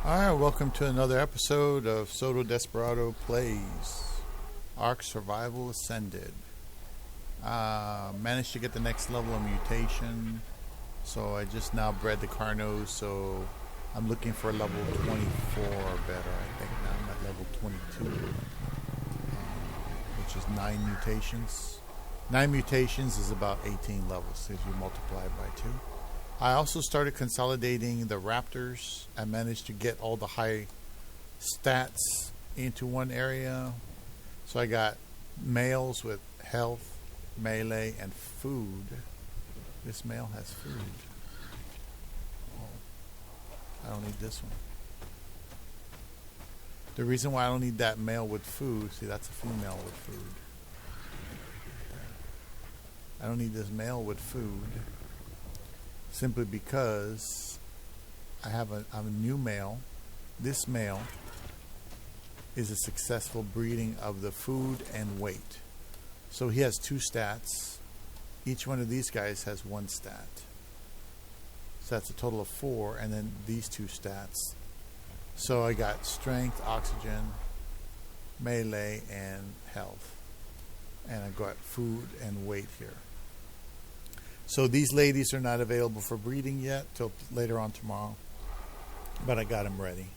Alright, welcome to another episode of Psoto Desperado Plays Ark Survival Ascended. Managed to get the next level of mutation, so I just now bred the Carnos, so I'm looking for level 24 or better. I think now I'm at level 22, which is 9 mutations. 9 mutations is about 18 levels if you multiply it by 2. I also started consolidating the raptors. I managed to get all the high stats into one area. So I got males with health, melee, and food. This male has food. Oh, I don't need this one. The reason why I don't need that male with food, see, that's a female with food. I don't need this male with food. Simply because I'm a new male. This male is a successful breeding of the food and weight. So he has 2 stats. Each one of these guys has 1 stat. So that's a total of 4, and then these 2 stats. So I got strength, oxygen, melee, and health. And I got food and weight here. So these ladies are not available for breeding yet till later on tomorrow, but I got them ready.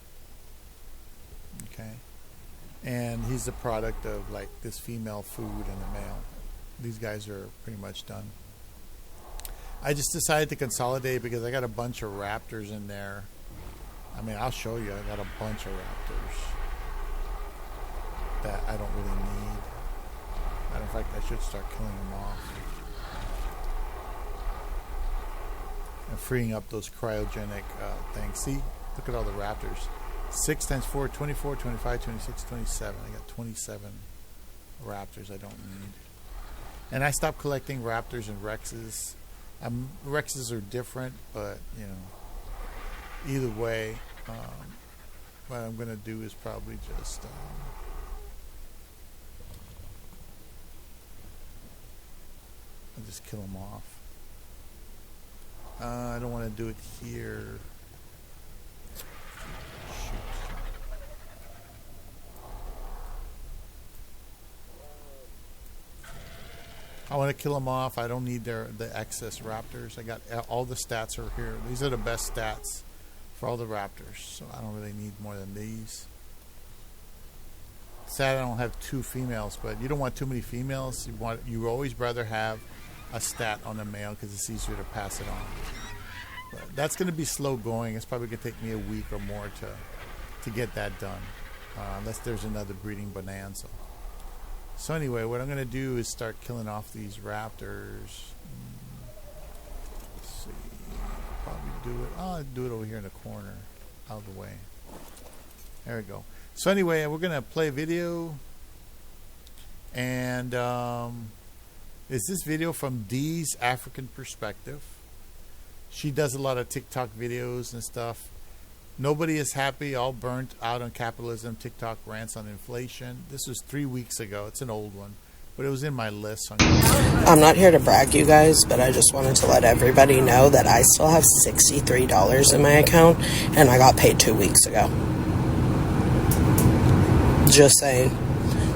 Okay, and he's the product of like this female food and the male. These guys are pretty much done. I just decided to consolidate because I got a bunch of raptors in there. I mean, I'll show you. I got a bunch of raptors that I don't really need. Matter of fact, I should start killing them off. And freeing up those cryogenic things. See, look at all the raptors. 6 times 4, 24, 25, 26, 27. I got 27 raptors I don't need. And I stopped collecting raptors and rexes. Rexes are different, but, you know, either way, what I'm going to do is probably just I'll just kill them off. I don't want to do it here. Shoot. I want to kill them off. I don't need the excess raptors. I got all the stats are here. These are the best stats for all the raptors, so I don't really need more than these. Sad I don't have 2 females, but you don't want too many females. You always rather have a stat on the male because it's easier to pass it on. But that's going to be slow going. It's probably going to take me a week or more to get that done, unless there's another breeding bonanza. So anyway, what I'm going to do is start killing off these raptors. Let's see, probably do it. I'll do it over here in the corner, out of the way. There we go. So anyway, we're going to play a video, and is this video from Dee's African Perspective. She does a lot of TikTok videos and stuff. Nobody is happy, all burnt out on capitalism. TikTok rants on inflation. This was 3 weeks ago. It's an old one, but it was in my list. So I'm not here to brag, you guys, but I just wanted to let everybody know that I still have $63 in my account, and I got paid 2 weeks ago. Just saying.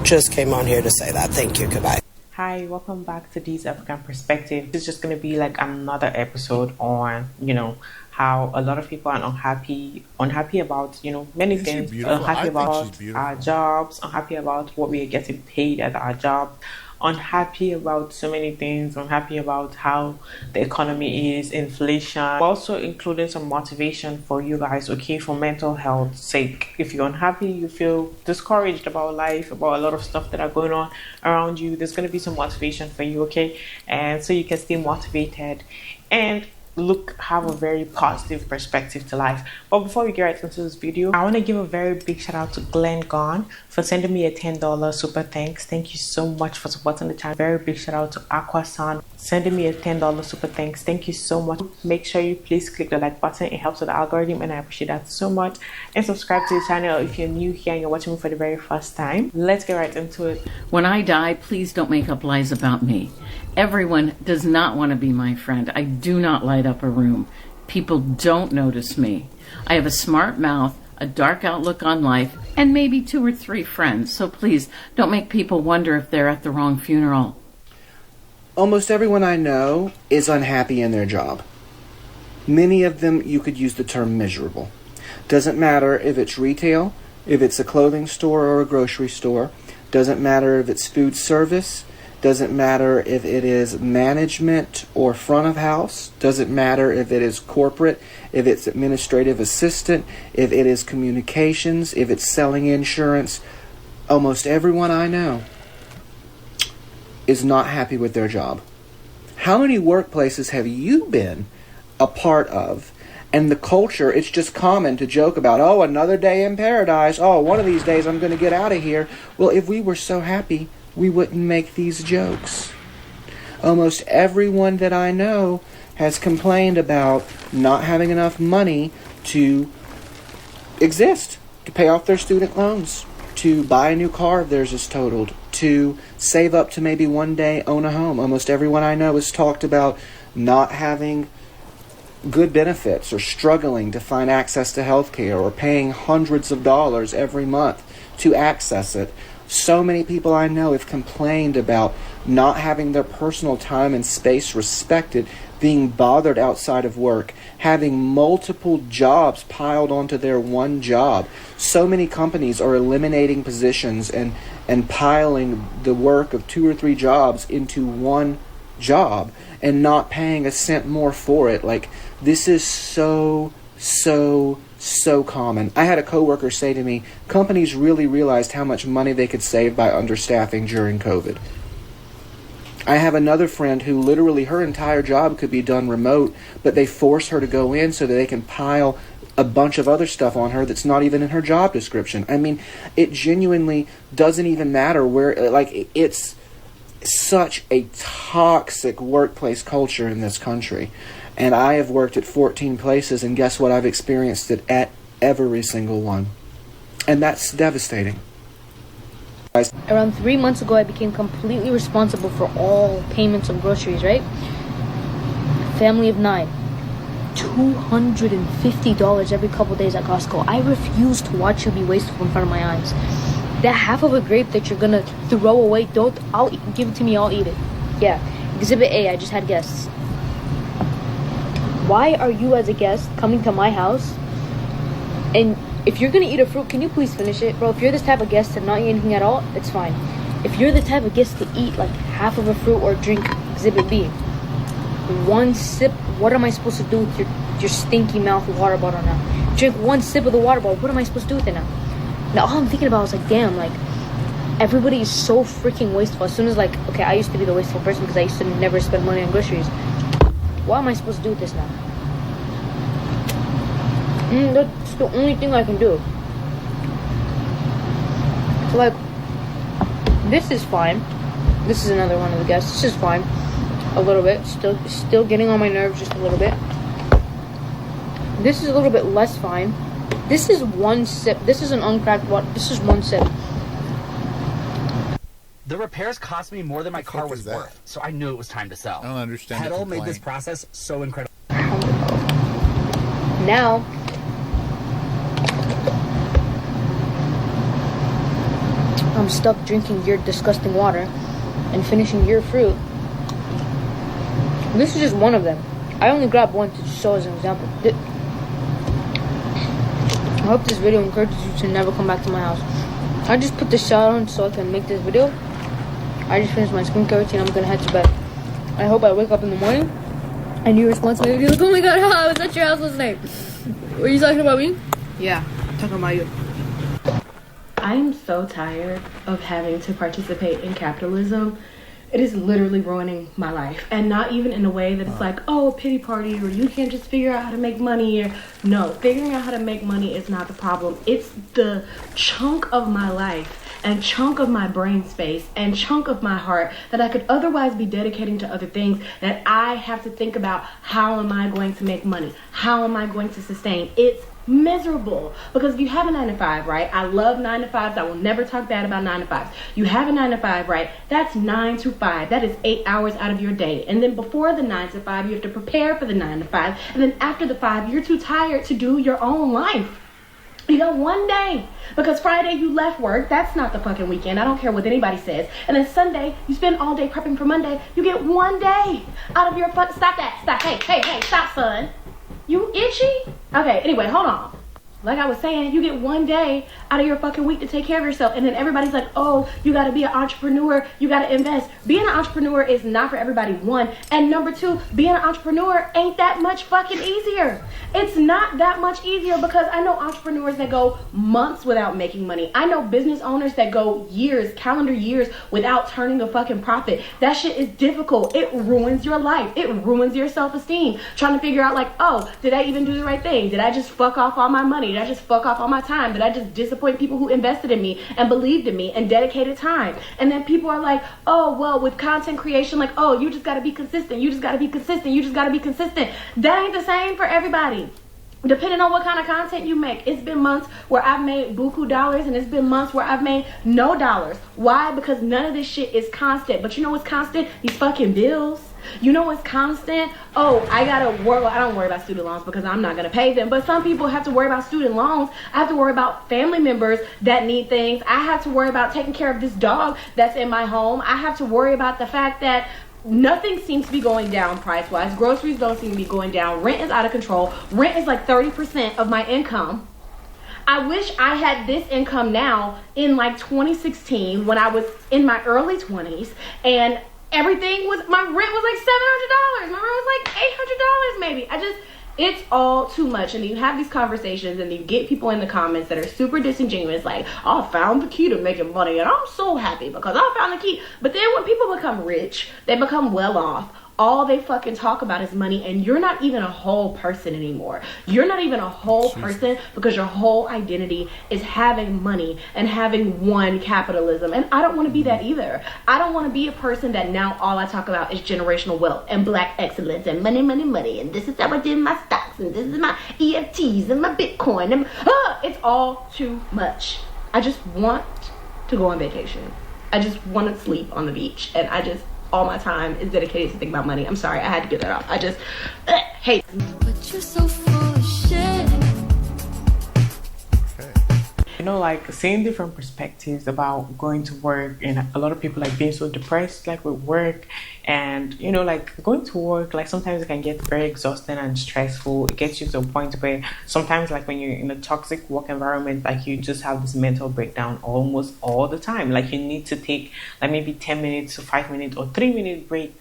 Just came on here to say that. Thank you. Goodbye. Hi, welcome back to Dee's African Perspective. This is just going to be like another episode on, how a lot of people are unhappy about, many things. Unhappy about our jobs, unhappy about what we are getting paid at our job, unhappy about so many things, unhappy about how the economy is, inflation. We're also including some motivation for you guys, okay, for mental health sake. If you're unhappy, you feel discouraged about life, about a lot of stuff that are going on around you, there's going to be some motivation for you, okay? And so you can stay motivated and have a very positive perspective to life. But before we get right into this video, I want to give a very big shout out to Glenn Gone for sending me a $10 super thanks. Thank you so much for supporting the channel. Very big shout out to Aquasan sending me a $10 super thanks. Thank you so much. Make sure you please click the like button. It helps with the algorithm and I appreciate that so much. And subscribe to the channel if you're new here and you're watching me for the very first time. Let's get right into it. When I die, please don't make up lies about me. Everyone does not want to be my friend. I do not light up a room. People don't notice me. I have a smart mouth, a dark outlook on life, and maybe 2 or 3 friends. So please don't make people wonder if they're at the wrong funeral. Almost everyone I know is unhappy in their job. Many of them, you could use the term miserable. Doesn't matter if it's retail, if it's a clothing store or a grocery store. Doesn't matter if it's food service. Doesn't matter if it is management or front of house. Doesn't matter if it is corporate, if it's administrative assistant, if it is communications, if it's selling insurance. Almost everyone I know is not happy with their job. How many workplaces have you been a part of? And the culture, it's just common to joke about, oh, another day in paradise. Oh, one of these days I'm going to get out of here. Well, if we were so happy, we wouldn't make these jokes. Almost everyone that I know has complained about not having enough money to exist, to pay off their student loans, to buy a new car if theirs is totaled, to save up to maybe one day own a home. Almost everyone I know has talked about not having good benefits or struggling to find access to health care or paying hundreds of dollars every month to access it. So many people I know have complained about not having their personal time and space respected, being bothered outside of work, having multiple jobs piled onto their one job. So many companies are eliminating positions and piling the work of 2 or 3 jobs into one job and not paying a cent more for it. Like, this is so common. I had a coworker say to me, companies really realized how much money they could save by understaffing during COVID. I have another friend who literally her entire job could be done remote, but they force her to go in so that they can pile a bunch of other stuff on her that's not even in her job description. I mean, it genuinely doesn't even matter where, like, it's such a toxic workplace culture in this country. And I have worked at 14 places, and guess what? I've experienced it at every single one. And that's devastating. Around 3 months ago, I became completely responsible for all payments of groceries, right? Family of 9. $250 every couple days at Costco. I refuse to watch you be wasteful in front of my eyes. That half of a grape that you're gonna throw away, give it to me, I'll eat it. Yeah. Exhibit A, I just had guests. Why are you as a guest coming to my house? And if you're gonna eat a fruit, can you please finish it? Bro, if you're this type of guest to not eat anything at all, it's fine. If you're the type of guest to eat like half of a fruit or drink Exhibit B, one sip, what am I supposed to do with your stinky mouth water bottle now? Drink one sip of the water bottle, what am I supposed to do with it now? Now all I'm thinking about is like, damn, like, everybody is so freaking wasteful. As soon as, like, okay, I used to be the wasteful person because I used to never spend money on groceries. What am I supposed to do with this now? That's the only thing I can do. So, like, this is fine. This is another one of the guests. This is fine. A little bit. Still getting on my nerves just a little bit. This is a little bit less fine. This is one sip. This is an uncracked water. This is one sip. The repairs cost me more than my car was worth, so I knew it was time to sell. I don't understand. Pedal made this process so incredible. Now, I'm stuck drinking your disgusting water and finishing your fruit. This is just one of them. I only grabbed one to show as an example. I hope this video encourages you to never come back to my house. I just put the shower on so I can make this video. I just finished my skincare routine. I'm gonna head to bed. I hope I wake up in the morning and you respond to my video like, oh my god, I was at your house last night. Were you talking about me? Yeah, talking about you. I'm so tired of having to participate in capitalism. It is literally ruining my life. And not even in a way that it's like, oh, pity party, or you can't just figure out how to make money. Or no, figuring out how to make money is not the problem. It's the chunk of my life and chunk of my brain space and chunk of my heart that I could otherwise be dedicating to other things that I have to think about, how am I going to make money? How am I going to sustain? It's miserable. Because if you have a 9 to 5, right? I love 9 to 5s. I will never talk bad about 9 to 5s. You have a 9 to 5, right? That's 9 to 5. That is 8 hours out of your day. And then before the 9 to 5, you have to prepare for the 9 to 5. And then after the 5, you're too tired to do your own life. You got one day. Because Friday you left work. That's not the fucking weekend. I don't care what anybody says. And then Sunday, you spend all day prepping for Monday. You get one day out of your fucking... Stop that. Stop. Hey, stop, son. You itchy? Okay, anyway, hold on. Like I was saying, you get one day out of your fucking week to take care of yourself. And then everybody's like, oh, you got to be an entrepreneur. You got to invest. Being an entrepreneur is not for everybody, one. And number two, being an entrepreneur ain't that much fucking easier. It's not that much easier because I know entrepreneurs that go months without making money. I know business owners that go years, calendar years, without turning a fucking profit. That shit is difficult. It ruins your life. It ruins your self-esteem. Trying to figure out like, oh, did I even do the right thing? Did I just fuck off all my money? Did I just fuck off all my time? Did I just disappoint people who invested in me and believed in me and dedicated time? And then people are like, oh, well, with content creation, like, oh, you just got to be consistent. You just got to be consistent. You just got to be consistent. That ain't the same for everybody. Depending on what kind of content you make. It's been months where I've made buku dollars and it's been months where I've made no dollars. Why? Because none of this shit is constant. But you know what's constant? These fucking bills. You know what's constant? Oh, I gotta worry. Well, I don't worry about student loans because I'm not gonna pay them. But some people have to worry about student loans. I have to worry about family members that need things. I have to worry about taking care of this dog that's in my home. I have to worry about the fact that nothing seems to be going down price-wise. Groceries don't seem to be going down. Rent is out of control. Rent is like 30% of my income. I wish I had this income now in like 2016 when I was in my early 20s and everything was, my rent was like $700. My rent was like $800 maybe. It's all too much. And you have these conversations and you get people in the comments that are super disingenuous, like, I found the key to making money and I'm so happy because I found the key. But then when people become rich, they become well off, all they fucking talk about is money, and you're not even a whole person anymore. You're not even a whole person because your whole identity is having money and having one capitalism. And I don't want to be that either. I don't want to be a person that now all I talk about is generational wealth and black excellence and money, money, money. And this is how I did my stocks and this is my EFTs and my Bitcoin. And it's all too much. I just want to go on vacation. I just want to sleep on the beach. And all my time is dedicated to think about money. I'm sorry, I had to get that off. I just hate. But you're so full of shit. You know, like seeing different perspectives about going to work, and a lot of people like being so depressed like with work, and you know, like going to work, like sometimes it can get very exhausting and stressful. It gets you to a point where sometimes like when you're in a toxic work environment, like you just have this mental breakdown almost all the time. Like you need to take like maybe 10 minutes to 5 minutes or 3-minute break,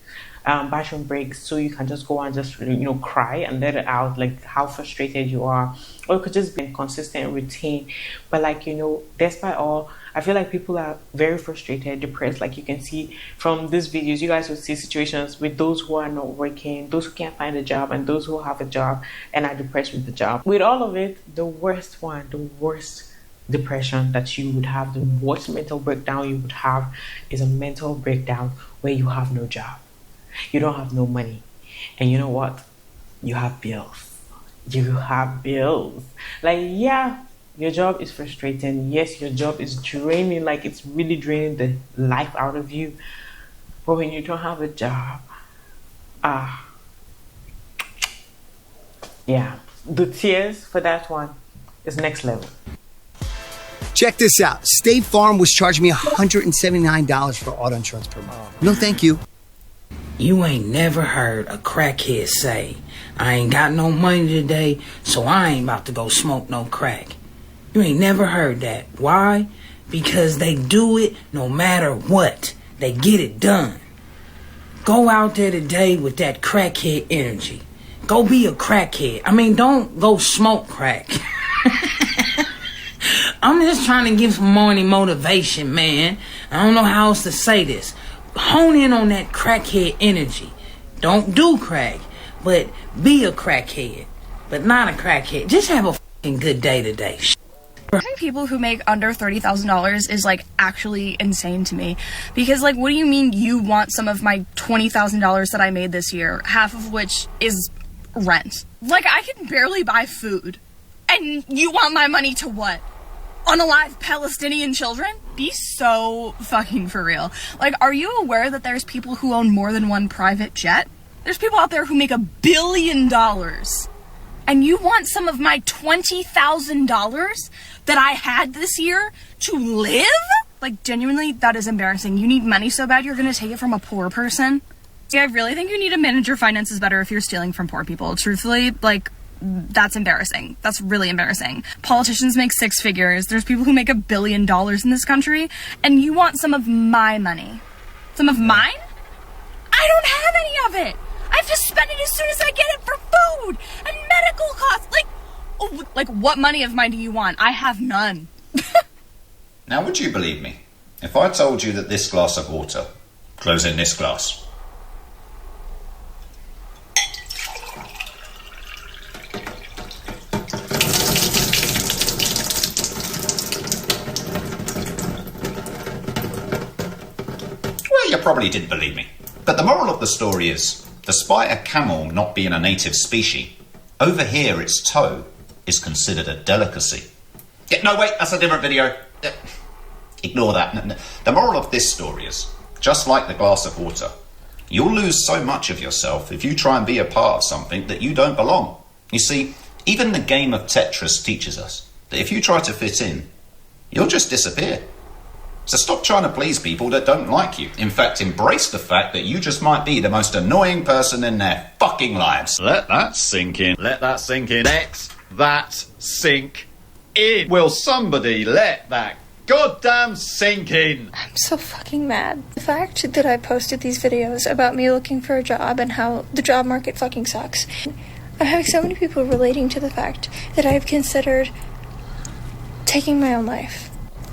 bathroom breaks, so you can just go and just, you know, cry and let it out, like how frustrated you are. Or it could just be a consistent routine. But like, you know, despite all, I feel like people are very frustrated, depressed. Like you can see from these videos, you guys will see situations with those who are not working, those who can't find a job, and those who have a job and are depressed with the job. With all of it, the worst depression that you would have, the worst mental breakdown you would have is a mental breakdown where you have no job. You don't have no money. And you know what? You have bills. You have bills. Like, yeah, your job is frustrating. Yes, your job is draining. Like, it's really draining the life out of you. But when you don't have a job, yeah, the tears for that one is next level. Check this out. State Farm was charging me $179 for auto insurance per month. No, thank you. You ain't never heard a crackhead say, I ain't got no money today, so I ain't about to go smoke no crack. You ain't never heard that. Why? Because they do it no matter what. They get it done. Go out there today with that crackhead energy. Go be a crackhead. I mean, don't go smoke crack. I'm just trying to give some morning motivation, man. I don't know how else to say this. Hone in on that crackhead energy. Don't do crack, but be a crackhead, but not a crackhead. Just have a fucking good day today. Having people who make under $30,000 is like actually insane to me, because like, what do you mean you want some of my $20,000 that I made this year, half of which is rent? Like, I can barely buy food, and you want my money to what? Unalive Palestinian children? Be so fucking for real. Like, are you aware that there's people who own more than one private jet? There's people out there who make $1 billion And you want some of my $20,000 that I had this year to live? Like, genuinely, that is embarrassing. You need money so bad you're gonna take it from a poor person? Yeah, I really think you need to manage your finances better if you're stealing from poor people. Truthfully, like, that's embarrassing. That's really embarrassing. Politicians make six figures. There's people who make $1 billion in this country, and you want some of my money. Some of mine? I don't have any of it. I have to spend it as soon as I get it for food and medical costs. Like what money of mine do you want? I have none. Now, would you believe me if I told you that this glass of water glows in this glass? Well, you probably didn't believe me. But the moral of the story is, despite a camel not being a native species, over here its toe is considered a delicacy. No, wait, that's a different video. Ignore that. The moral of this story is, just like the glass of water, you'll lose so much of yourself if you try and be a part of something that you don't belong. You see, even the game of Tetris teaches us that if you try to fit in, you'll just disappear. So stop trying to please people that don't like you. In fact, embrace the fact that you just might be the most annoying person in their fucking lives. Let that sink in. Let that sink in. Let that sink in. Will somebody let that goddamn sink in? I'm so fucking mad. The fact that I posted these videos about me looking for a job and how the job market fucking sucks. I'm having so many people relating to the fact that I've considered taking my own life.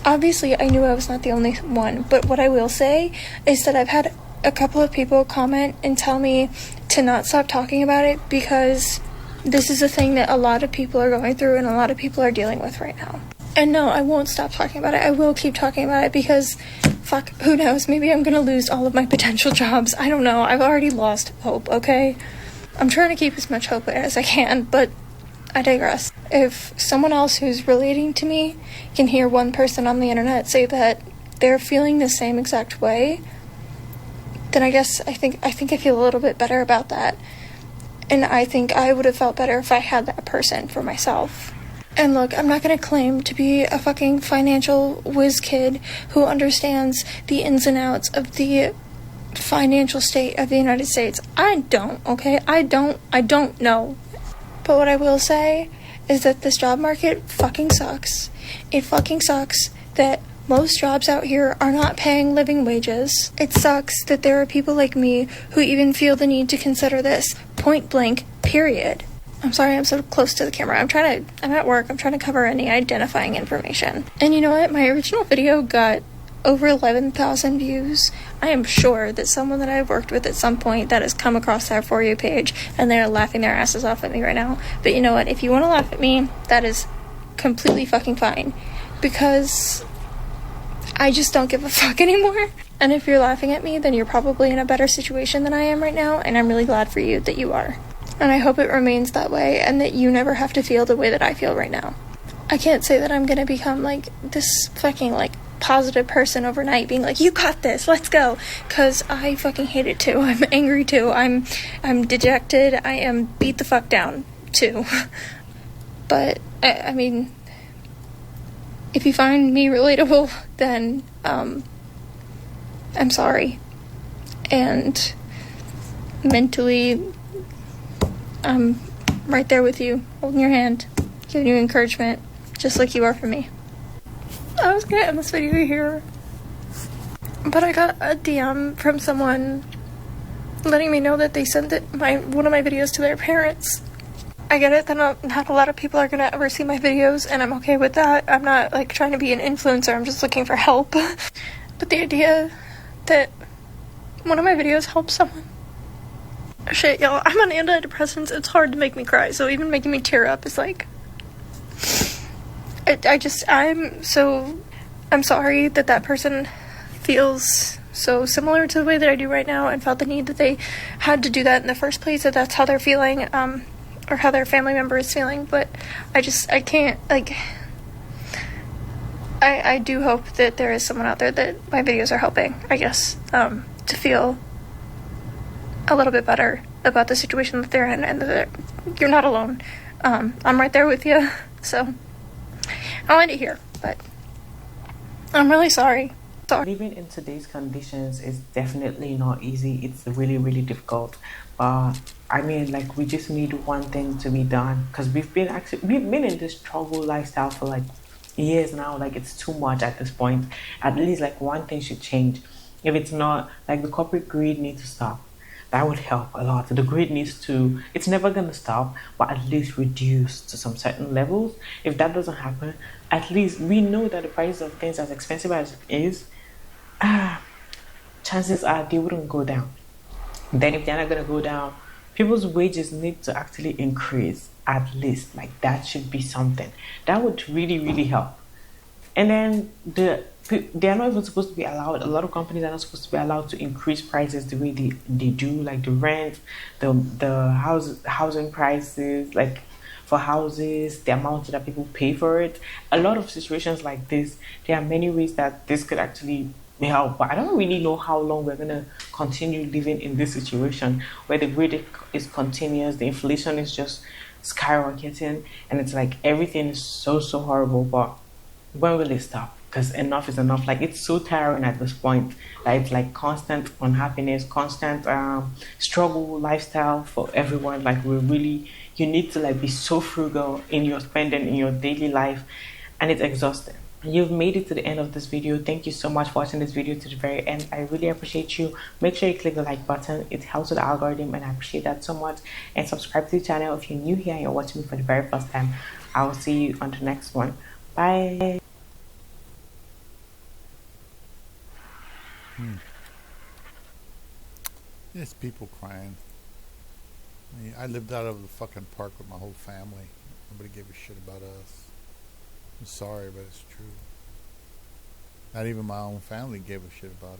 Obviously, I knew I was not the only one, but what I will say is that I've had a couple of people comment and tell me to not stop talking about it because this is a thing that a lot of people are going through and a lot of people are dealing with right now. And no, I won't stop talking about it. I will keep talking about it because, fuck, who knows? Maybe I'm gonna lose all of my potential jobs. I don't know. I've already lost hope, okay? I'm trying to keep as much hope as I can, but I digress. If someone else who's relating to me can hear one person on the internet say that they're feeling the same exact way, then I think I feel a little bit better about that. And I think I would have felt better if I had that person for myself. And look, I'm not going to claim to be a fucking financial whiz kid who understands the ins and outs of the financial state of the United States. I don't, okay? I don't know. But what I will say is that this job market fucking sucks. It fucking sucks that most jobs out here are not paying living wages. It sucks that there are people like me who even feel the need to consider this point blank, period. I'm sorry I'm so close to the camera. I'm at work. I'm trying to cover any identifying information. And you know what? My original video got over 11,000 views. I am sure that someone that I've worked with at some point that has come across that For You page and they're laughing their asses off at me right now. But you know what? If you want to laugh at me, that is completely fucking fine. Because I just don't give a fuck anymore. And if you're laughing at me, then you're probably in a better situation than I am right now. And I'm really glad for you that you are. And I hope it remains that way and that you never have to feel the way that I feel right now. I can't say that I'm gonna become like this fucking like positive person overnight being like, you got this, let's go, because I fucking hate it too. I'm angry too. I'm dejected. I am beat the fuck down too. But I mean, if you find me relatable, then I'm sorry. And mentally, I'm right there with you, holding your hand, giving you encouragement, just like you are for me. I was gonna end this video here, but I got a DM from someone letting me know that they sent one of my videos to their parents. I get it that not a lot of people are gonna ever see my videos, and I'm okay with that. I'm not like trying to be an influencer, I'm just looking for help. But the idea that one of my videos helps someone. Shit, y'all, I'm on antidepressants. It's hard to make me cry, so even making me tear up is like... I'm sorry that person feels so similar to the way that I do right now and felt the need that they had to do that in the first place, that that's how they're feeling, or how their family member is feeling, but I can't, like... I do hope that there is someone out there that my videos are helping, I guess, to feel a little bit better about the situation that they're in, and that you're not alone. I'm right there with you. So I wanted to hear, but I'm really sorry. Living in today's conditions is definitely not easy. It's really, really difficult. But I mean, like, we just need one thing to be done, because we've been in this struggle lifestyle for like years now. Like, it's too much at this point. At least like one thing should change. If it's not, like, the corporate greed needs to stop. That would help a lot. The greed needs to, it's never going to stop, but at least reduce to some certain levels. If that doesn't happen, at least we know that the price of things, as expensive as it is, chances are they wouldn't go down. Then if they're not going to go down, people's wages need to actually increase at least. Like, that should be something. That would really, really help. And then they are not even supposed to be allowed, a lot of companies are not supposed to be allowed to increase prices the way they do, like the rent, the housing prices, like for houses, the amount that people pay for it. A lot of situations like this, there are many ways that this could actually help, but I don't really know how long we're going to continue living in this situation where the greed is continuous, the inflation is just skyrocketing, and it's like everything is so horrible. But when will it stop? Because enough is enough. Like, it's so tiring at this point. Like, it's like constant unhappiness, constant struggle lifestyle for everyone. Like, you need to like be so frugal in your spending in your daily life, and it's exhausting. You've made it to the end of this video. Thank you so much for watching this video to the very end. I really appreciate you. Make sure you click the like button. It helps with the algorithm, and I appreciate that so much. And subscribe to the channel if you're new here and you're watching me for the very first time. I will see you on the next one. Bye. There's people crying. I lived out of the fucking park with my whole family. Nobody gave a shit about us. I'm sorry, but it's true. Not even my own family gave a shit about us.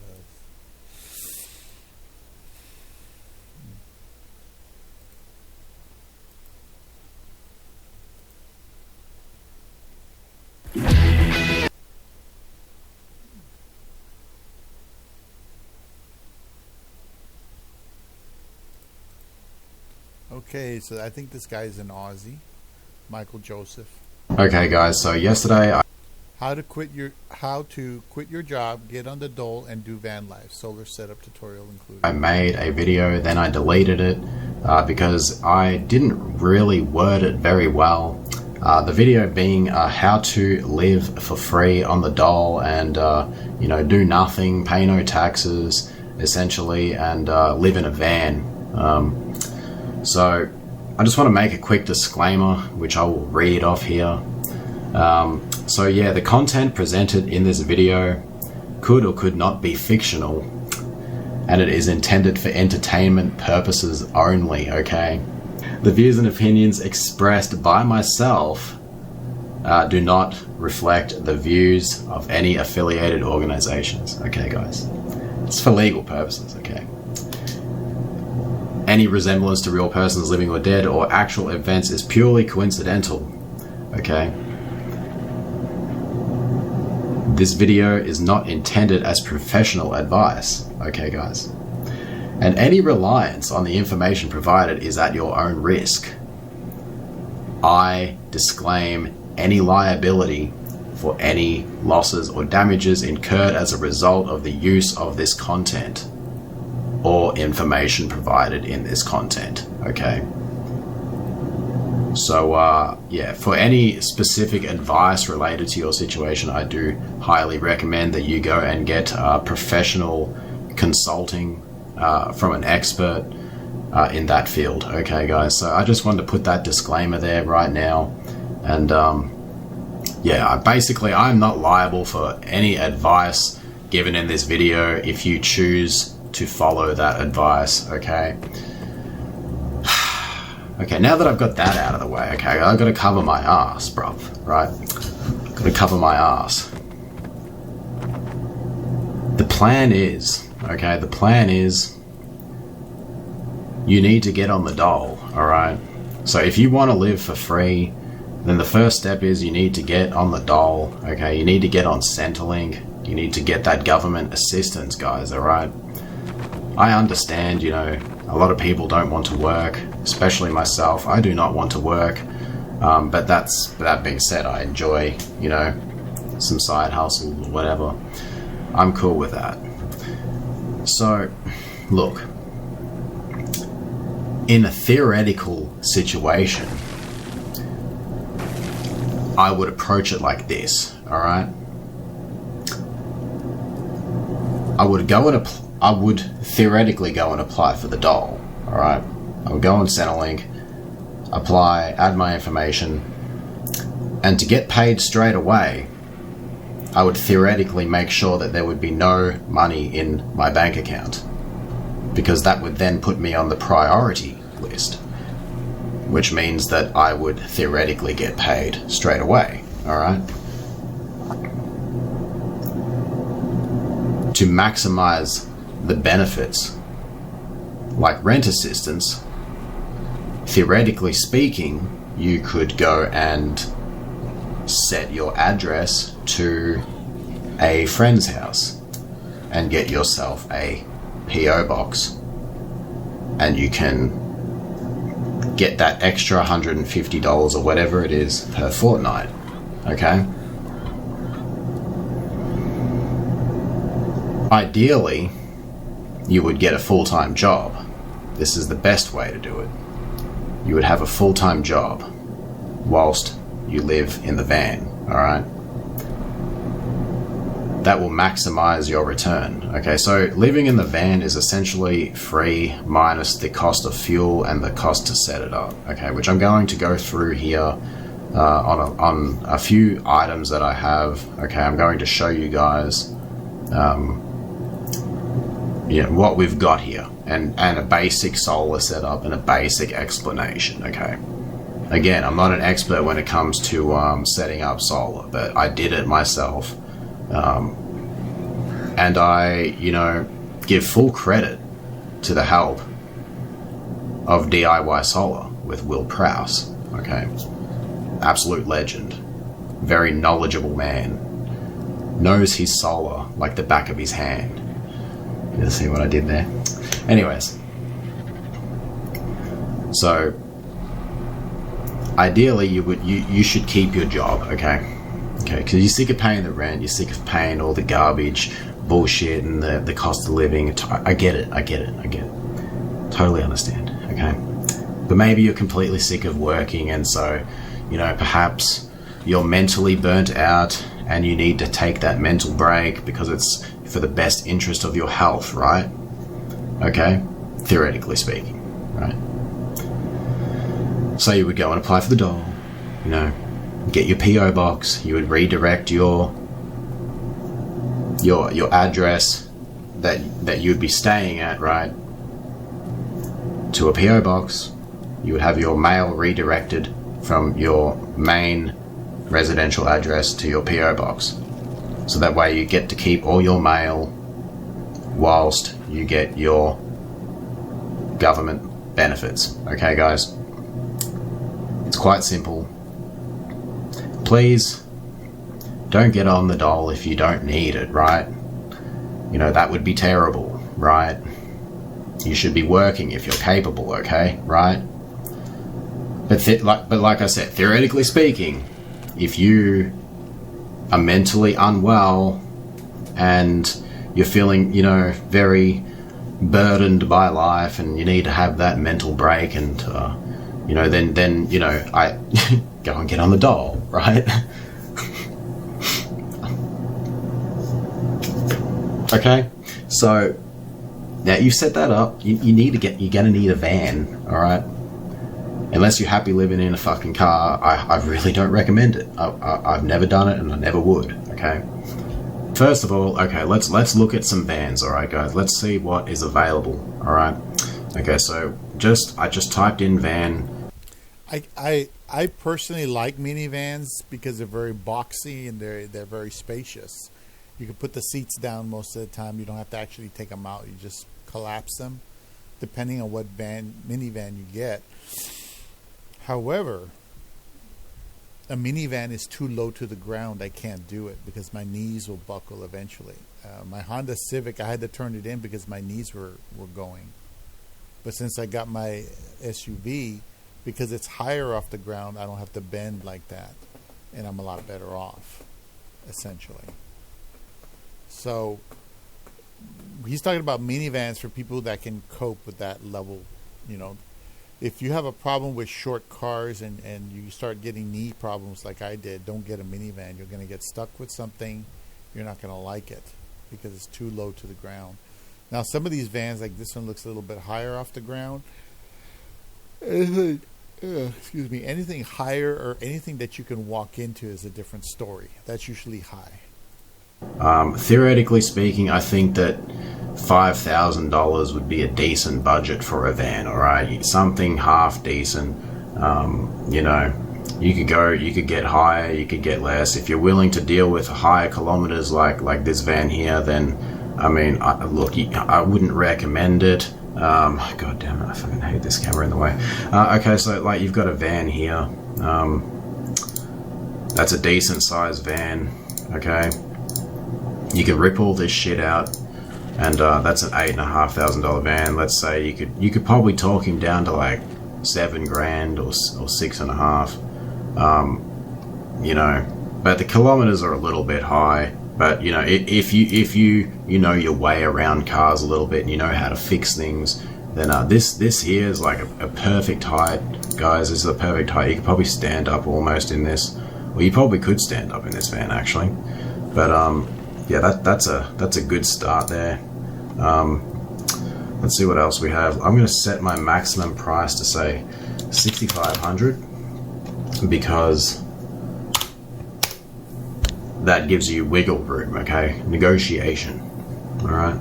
Okay, so I think this guy's an Aussie, Michael Joseph. Okay, guys. So yesterday, how to quit your job, get on the dole, and do van life. Solar setup tutorial included. I made a video, then I deleted it because I didn't really word it very well. The video being how to live for free on the dole and do nothing, pay no taxes, essentially, and live in a van. So I just want to make a quick disclaimer, which I will read off here. So yeah, the content presented in this video could or could not be fictional, and it is intended for entertainment purposes only, okay? The views and opinions expressed by myself do not reflect the views of any affiliated organizations, okay guys? It's for legal purposes, okay? Any resemblance to real persons living or dead or actual events is purely coincidental, okay? This video is not intended as professional advice, okay guys? And any reliance on the information provided is at your own risk. I disclaim any liability for any losses or damages incurred as a result of the use of this content or information provided in this content, okay? So, yeah, for any specific advice related to your situation, I do highly recommend that you go and get professional consulting from an expert in that field, okay, guys? So I just wanted to put that disclaimer there right now. And, yeah, I'm not liable for any advice given in this video if you choose to follow that advice, okay? Okay, now that I've got that out of the way, okay, I've got to cover my ass, bruv, right? Got to cover my ass. The plan is, okay, you need to get on the dole, alright? So if you want to live for free, then the first step is you need to get on the dole, okay? You need to get on Centrelink. You need to get that government assistance, guys, alright? I understand, a lot of people don't want to work, especially myself. I do not want to work. But that being said, I enjoy, you know, some side hustle or whatever. I'm cool with that. So, look, in a theoretical situation, I would approach it like this, alright? I would theoretically go and apply for the doll, alright? I would go on Centrelink, apply, add my information, and to get paid straight away, I would theoretically make sure that there would be no money in my bank account, because that would then put me on the priority list, which means that I would theoretically get paid straight away, alright? To maximize the benefits, like rent assistance, theoretically speaking, you could go and set your address to a friend's house and get yourself a PO box, and you can get that extra $150 or whatever it is per fortnight, okay? Ideally, you would get a full-time job. This is the best way to do it. You would have a full-time job whilst you live in the van, alright? That will maximize your return. Okay, so living in the van is essentially free minus the cost of fuel and the cost to set it up, okay, which I'm going to go through here on a few items that I have. Okay, I'm going to show you guys what we've got here, and a basic solar setup and a basic explanation, okay? Again, I'm not an expert when it comes to setting up solar, but I did it myself. And I, give full credit to the help of DIY Solar with Will Prowse, okay? Absolute legend. Very knowledgeable man. Knows his solar like the back of his hand. You see what I did there? Anyways. So, ideally you should keep your job, okay? Okay, because you're sick of paying the rent, you're sick of paying all the garbage, bullshit, and the cost of living. I get it. Totally understand, okay? But maybe you're completely sick of working, and so, perhaps you're mentally burnt out and you need to take that mental break because it's for the best interest of your health, right? Okay? Theoretically speaking, right? So you would go and apply for the doll, get your PO box, you would redirect your address that you'd be staying at, right, to a PO box. You would have your mail redirected from your main residential address to your PO box, so that way you get to keep all your mail whilst you get your government benefits. Okay, guys, it's quite simple. Please don't get on the dole if you don't need it, right? That would be terrible, right? You should be working if you're capable, okay, right? But like I said, theoretically speaking, if you are mentally unwell and you're feeling, very burdened by life, and you need to have that mental break, and then I go and get on the dole, right? Okay, so now you've set that up. You're gonna need a van, all right? Unless you're happy living in a fucking car, I really don't recommend it. I've never done it, and I never would. Okay. First of all, okay, let's look at some vans, all right, guys. Let's see what is available. All right. Okay, so I just typed in van. I personally like minivans because they're very boxy and they're very spacious. You can put the seats down most of the time. You don't have to actually take them out. You just collapse them, depending on what minivan you get. However, a minivan is too low to the ground. I can't do it because my knees will buckle eventually. My Honda Civic, I had to turn it in because my knees were going. But since I got my SUV, because it's higher off the ground. I don't have to bend like that, and I'm a lot better off, essentially. So he's talking about minivans for people that can cope with that level. You know, if you have a problem with short cars and you start getting knee problems like I did, don't get a minivan. You're going to get stuck with something. You're not going to like it because it's too low to the ground. Now, some of these vans, like this one, looks a little bit higher off the ground. Excuse me. Anything higher or anything that you can walk into is a different story. That's usually high. Theoretically speaking, I think that $5,000 would be a decent budget for a van. All right, something half decent. You know, you could get higher, you could get less. If you're willing to deal with higher kilometers like this van here, then I mean, I wouldn't recommend it. God damn it, I fucking hate this camera in the way. Okay, so like you've got a van here. That's a decent sized van. Okay, you could rip all this shit out, and that's an $8,500 van. Let's say you could probably talk him down to like $7,000 or $6,500. You know, but the kilometers are a little bit high. But you know, if you know your way around cars a little bit and you know how to fix things, then this here is like a perfect height, guys. This is a perfect height. You could probably stand up almost in this. Well, you probably could stand up in this van actually. But yeah, that's a good start there. Let's see what else we have. I'm going to set my maximum price to say $6,500 because that gives you wiggle room, okay? Negotiation, all right?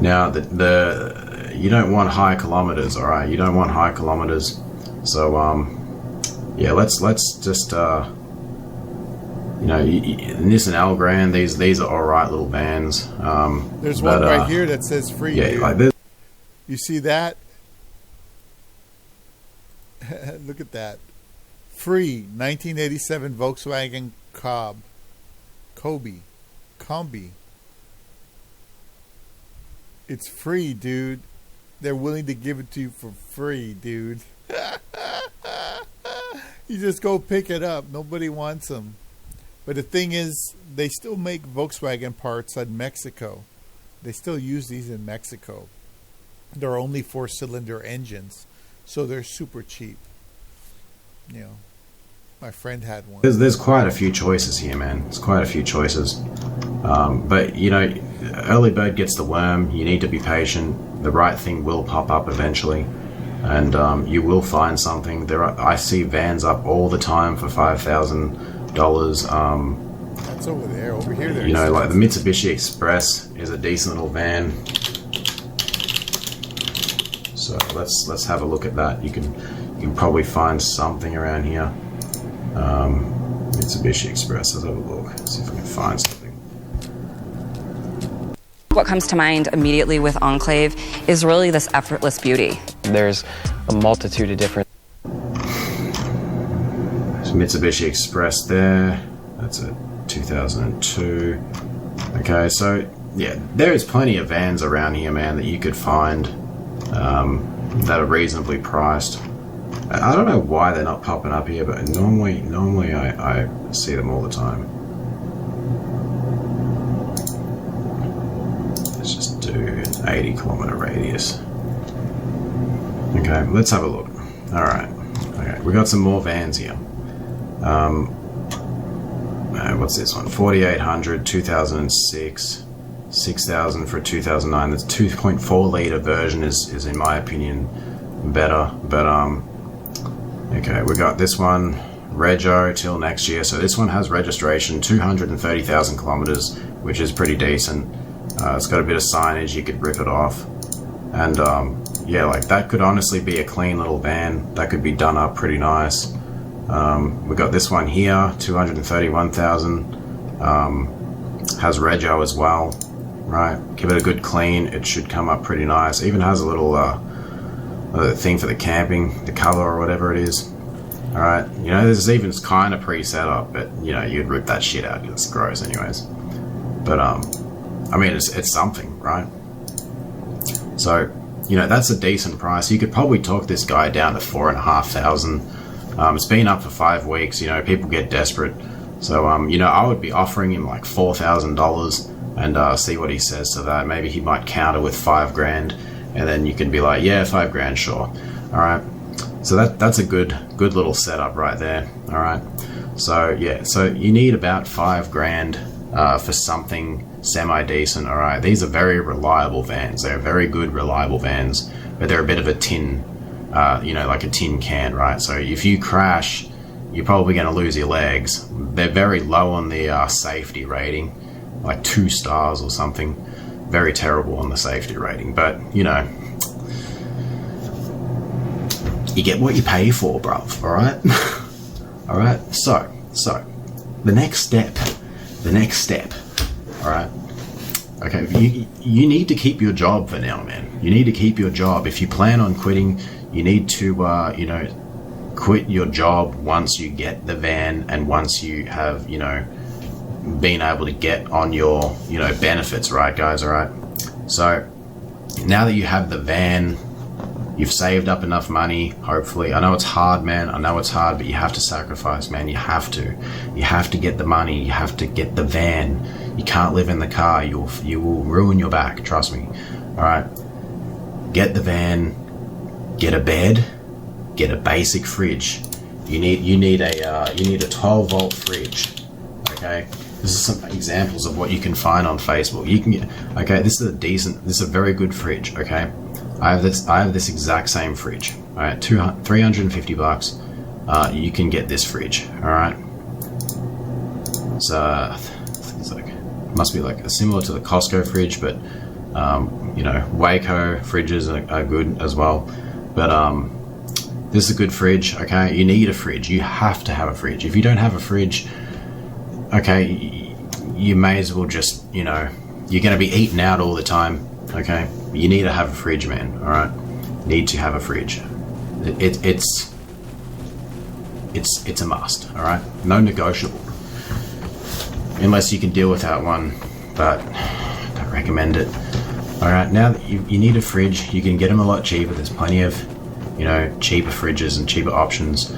Now, the you don't want high kilometers, all right? You don't want high kilometers. So, yeah, let's just, you know, Nissan Elgrand, these are all right little vans. There's one right here that says free. Yeah, dude. like this. You see that? Look at that. Free 1987 Volkswagen Combi. It's free, dude. They're willing to give it to you for free, dude. You just go pick it up. Nobody wants them. But the thing is, they still make Volkswagen parts in Mexico. They still use these in Mexico. They're only 4-cylinder engines, so they're super cheap. You know, my friend had one. There's quite a few choices here, man. There's quite a few choices. But, you know, early bird gets the worm. You need to be patient. The right thing will pop up eventually. And you will find something. I see vans up all the time for $5,000. That's over there. Over here, you know, like the Mitsubishi Express is a decent little van. So let's have a look at that. You can probably find something around here. Mitsubishi Express. Let's have a look. See if we can find something. What comes to mind immediately with Enclave is really this effortless beauty. There's a multitude of different. Mitsubishi Express there. That's a 2002. Okay, so yeah, there is plenty of vans around here, man, that you could find that are reasonably priced. I don't know why they're not popping up here, but normally I see them all the time. Let's just do an 80-kilometer radius. Okay, let's have a look. All right. Okay, we got some more vans here. What's this one? 4800, 2006, 6000 for 2009. The 2.4 liter version is in my opinion better, but okay, we got this one, Rego till next year. So this one has registration, 230,000 kilometers, which is pretty decent. It's got a bit of signage, you could rip it off, and yeah, like that could honestly be a clean little van that could be done up pretty nice. We got this one here, 231,000, has Rego as well, right? Give it a good clean, it should come up pretty nice. Even has a little thing for the camping, the color or whatever it is. All right, you know, this is even kind of pre-set up, but you know, you'd rip that shit out because it's gross anyways. But I mean, it's something, right? So you know, that's a decent price. You could probably talk this guy down to $4,500. It's been up for 5 weeks. You know, people get desperate. So, you know, I would be offering him like $4,000 and see what he says to that. Maybe he might counter with $5,000, and then you can be like, yeah, $5,000, sure. All right. So that's a good little setup right there. All right. So yeah, so you need about $5,000 for something semi-decent. All right. These are very reliable vans. They're very good, reliable vans, but they're a bit of a tin, you know, like a tin can, right? So if you crash, you're probably going to lose your legs. They're very low on the safety rating, like 2 stars or something. Very terrible on the safety rating, but you know, you get what you pay for, bruv. All right. All right. So the next step. All right. Okay. You need to keep your job for now, man. You need to keep your job. If you plan on quitting, you need to, you know, quit your job once you get the van and once you have, you know, been able to get on your, you know, benefits, right, guys? All right. So now that you have the van, you've saved up enough money, hopefully. I know it's hard, man. I know it's hard, but you have to sacrifice, man. You have to. You have to get the money. You have to get the van. You can't live in the car. You will ruin your back. Trust me. All right. Get the van. Get a bed. Get a basic fridge. You need a 12-volt fridge. Okay. This is some examples of what you can find on Facebook. You can get. Okay. This is a very good fridge. Okay. I have this exact same fridge. All right, $350. You can get this fridge. All right. It's like, must be like similar to the Costco fridge, but you know, Waco fridges are good as well. But this is a good fridge. Okay, you need a fridge. You have to have a fridge. If you don't have a fridge, okay, you may as well just, you know, you're going to be eating out all the time. Okay, you need to have a fridge, man. All right, need to have a fridge. It's a must. All right, no negotiable. Unless you can deal without one, but I don't recommend it. All right, now that you need a fridge, you can get them a lot cheaper. There's plenty of, you know, cheaper fridges and cheaper options.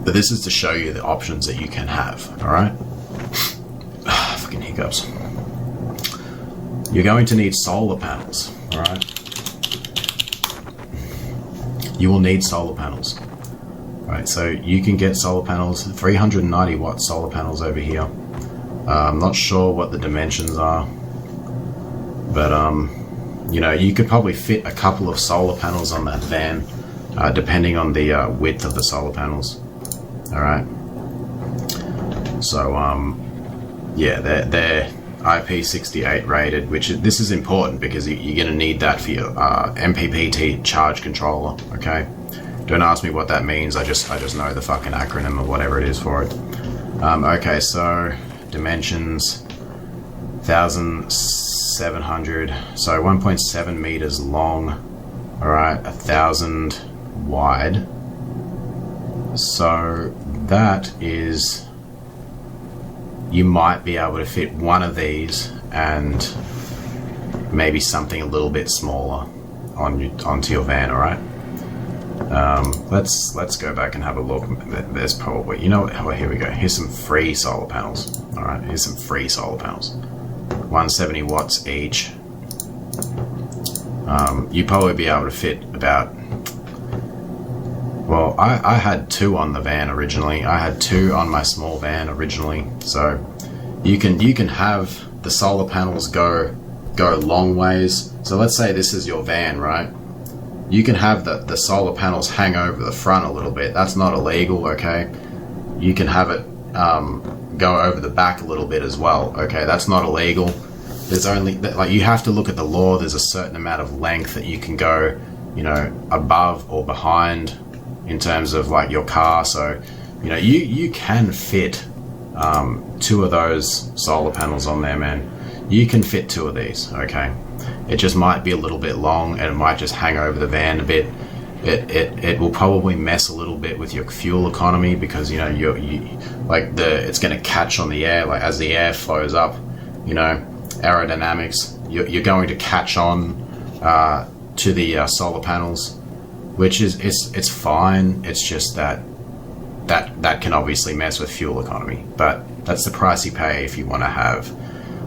But this is to show you the options that you can have. All right, fucking hiccups. You're going to need solar panels, all right? You will need solar panels, right? So you can get solar panels, 390 watt solar panels over here. I'm not sure what the dimensions are, but you know, you could probably fit a couple of solar panels on that van, depending on the width of the solar panels, all right? So yeah, they're IP68 rated, which this is important because you're going to need that for your MPPT charge controller. Okay, don't ask me what that means. I just know the fucking acronym or whatever it is for it. Okay, so dimensions 1,700, so 1.7 meters long. All right, 1,000 wide. So that is. You might be able to fit one of these and maybe something a little bit smaller onto your van. All right. Let's go back and have a look. There's probably, you know what? Oh, here we go. Here's some free solar panels. All right. Here's some free solar panels. 170 watts each. You'd probably be able to fit about. Well, I had 2 on the van originally. I had 2 on my small van originally. So you can have the solar panels go long ways. So let's say this is your van, right? You can have the solar panels hang over the front a little bit. That's not illegal, okay? You can have it go over the back a little bit as well, okay? That's not illegal. There's only, like, you have to look at the law. There's a certain amount of length that you can go, you know, above or behind in terms of like your car. So, you know, you can fit 2 of those solar panels on there, man. You can fit 2 of these, okay? It just might be a little bit long and it might just hang over the van a bit. It will probably mess a little bit with your fuel economy because, you know, it's going to catch on the air, like as the air flows up, you know, aerodynamics, you're going to catch on to the solar panels, which is it's fine. It's just that can obviously mess with fuel economy, but that's the price you pay if you want to have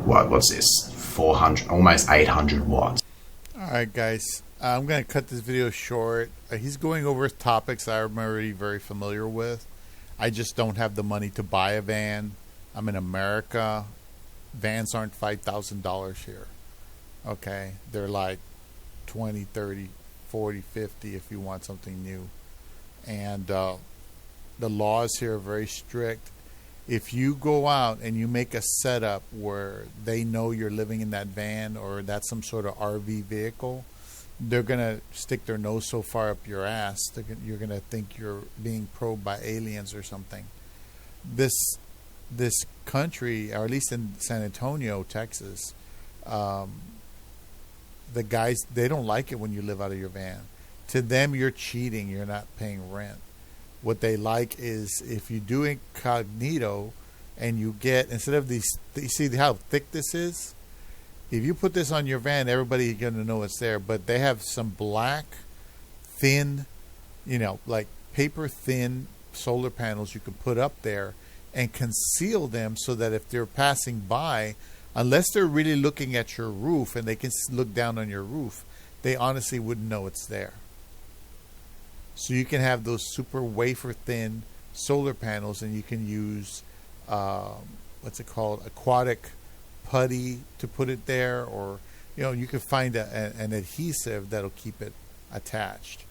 what's this, 400, almost 800 watts. All right, guys, I'm going to cut this video short. He's going over topics I'm already very familiar with. I just don't have the money to buy a van. I'm in America. Vans aren't $5,000 here. Okay, they're like 20, 30, 40, 50 if you want something new. And the laws here are very strict. If you go out and you make a setup where they know you're living in that van or that's some sort of RV vehicle, they're going to stick their nose so far up your ass, you're going to think you're being probed by aliens or something. This country, or at least in San Antonio, Texas, the guys, they don't like it when you live out of your van. To them, you're cheating. You're not paying rent. What they like is if you do incognito and you get, instead of these, you see how thick this is? If you put this on your van, everybody's going to know it's there. But they have some black, thin, like paper thin solar panels you can put up there and conceal them so that if they're passing by, unless they're really looking at your roof and they can look down on your roof, they honestly wouldn't know it's there. So you can have those super wafer thin solar panels, and you can use what's it called, aquatic putty to put it there, or you can find an adhesive that'll keep it attached.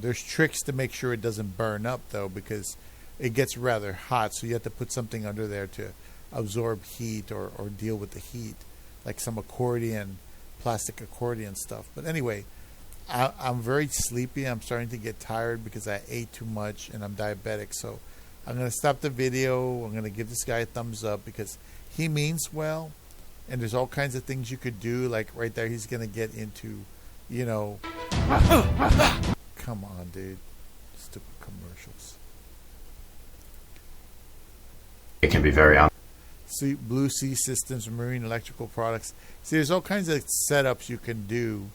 There's tricks to make sure it doesn't burn up though, because it gets rather hot, so you have to put something under there to absorb heat or deal with the heat, like some plastic accordion stuff. But anyway, I'm very sleepy. I'm starting to get tired because I ate too much and I'm diabetic. So I'm going to stop the video. I'm going to give this guy a thumbs up because he means well. And there's all kinds of things you could do. Like right there, he's going to get into, come on, dude. Stupid commercials. It can be very Blue Sea Systems, marine electrical products. See, there's all kinds of setups you can do.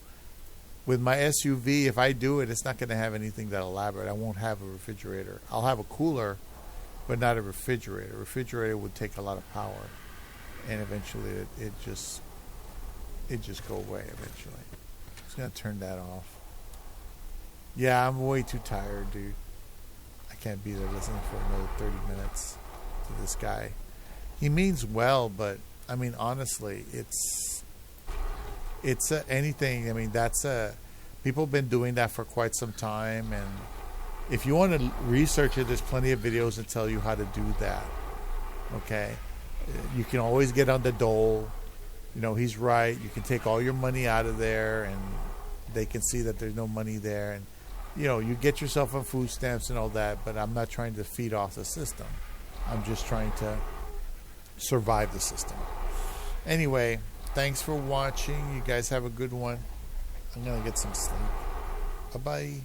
With my SUV, if I do it, it's not going to have anything that elaborate. I won't have a refrigerator. I'll have a cooler, but not a refrigerator. A refrigerator would take a lot of power, and eventually it just go away eventually. I'm just going to turn that off. Yeah, I'm way too tired, dude. I can't be there listening for another 30 minutes to this guy. He means well, but I mean, honestly, it's anything. I mean, people have been doing that for quite some time, and if you want to research it, there's plenty of videos that tell you how to do that. Okay, you can always get on the dole. He's right. You can take all your money out of there, and they can see that there's no money there, and you get yourself on food stamps and all that. But I'm not trying to feed off the system. I'm just trying to survive the system. Anyway, thanks for watching. You guys have a good one. I'm going to get some sleep. Bye-bye.